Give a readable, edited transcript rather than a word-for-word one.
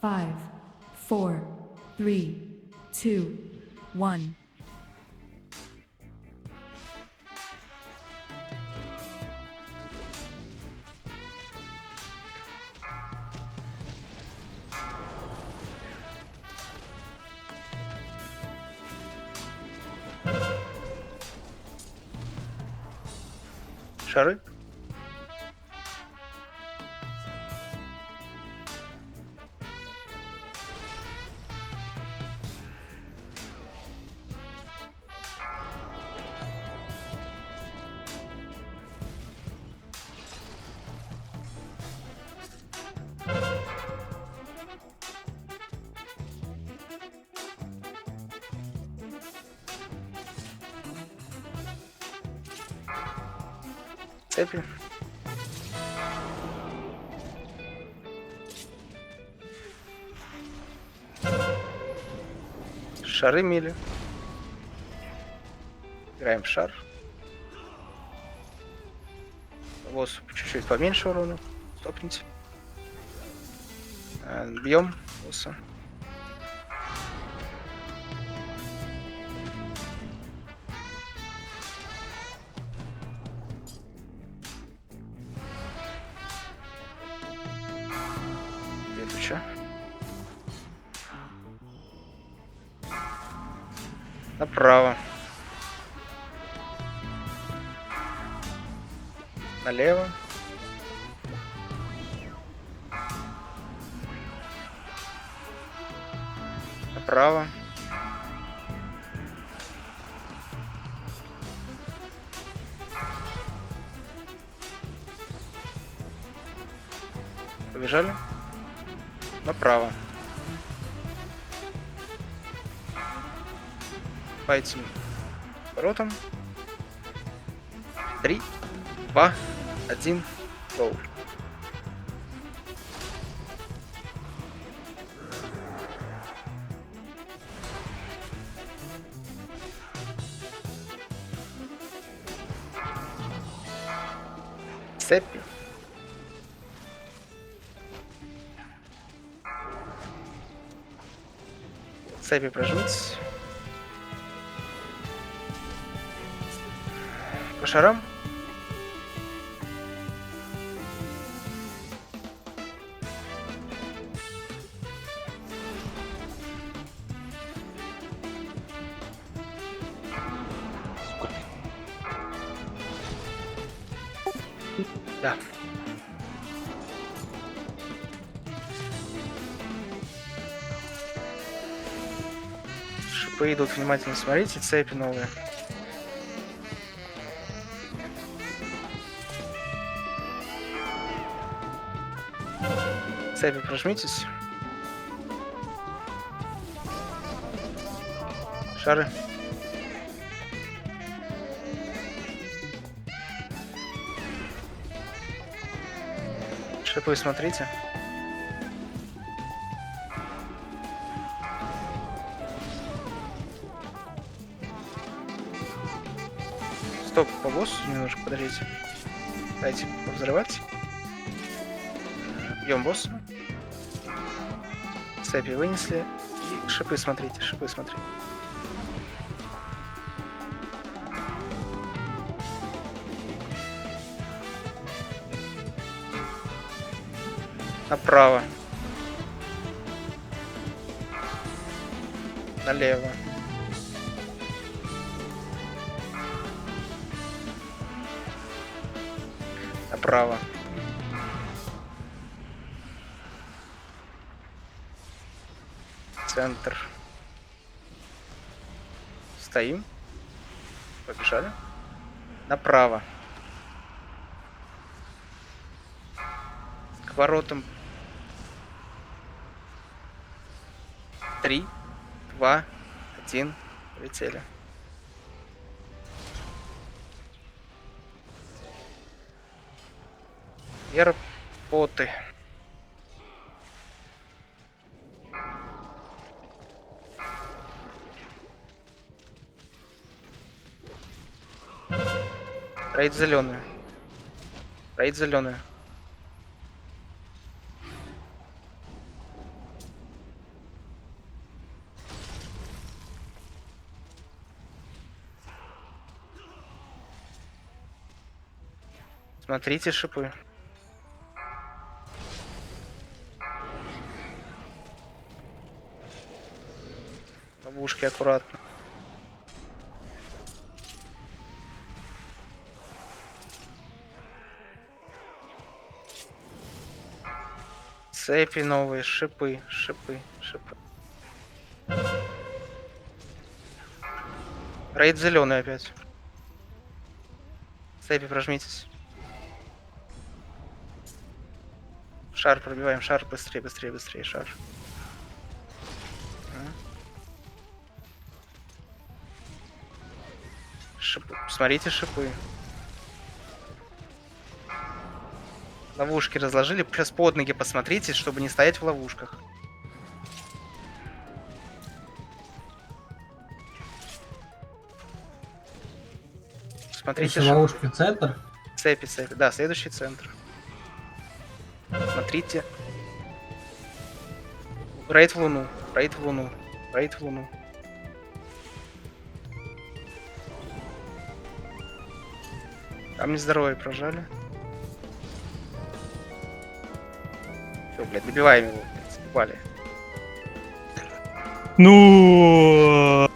5, 4, 3, 2, 1. Шары. Цепи. Шары мили. Играем в шар. Босс чуть-чуть поменьше урона. Стопните. Бьем босса. Следующее. Направо. Налево. Направо. Побежали. Направо. По этим воротам. 3, 2, 1, гоу. Цепи. Цепи прожмитесь. По шарам. Да. Шипы идут, внимательно смотрите, цепи новые. Цепи прожмитесь. Шары. Шипы смотрите. Стоп, по боссу немножко подождите. Дайте повзрывать. Бьем босса. Цепи вынесли. И шипы смотрите, шипы смотрите. Направо. Налево. Направо. Центр. Стоим. Побежали. Направо. К воротам. 3, 2, 1. Полетели. Аэропорты. Рейд зеленая. Рейд зеленая. Смотрите шипы. Ловушки аккуратно. Цепи новые, шипы, шипы, шипы. Рейд зеленый опять. Цепи прожмитесь. Шар пробиваем, шар быстрее, быстрее, быстрее, шар. Шипы. Смотрите шипы. Ловушки разложили. Сейчас под ноги посмотрите, чтобы не стоять в ловушках. Смотрите Еще ловушки в центр. цепи, цепи. Да, следующий центр. Смотрите. Рейд в луну. Рейд в луну. Рейд в луну. Камни здоровья прожали. Все, блядь, добиваем его. Блядь, добивали. Ну.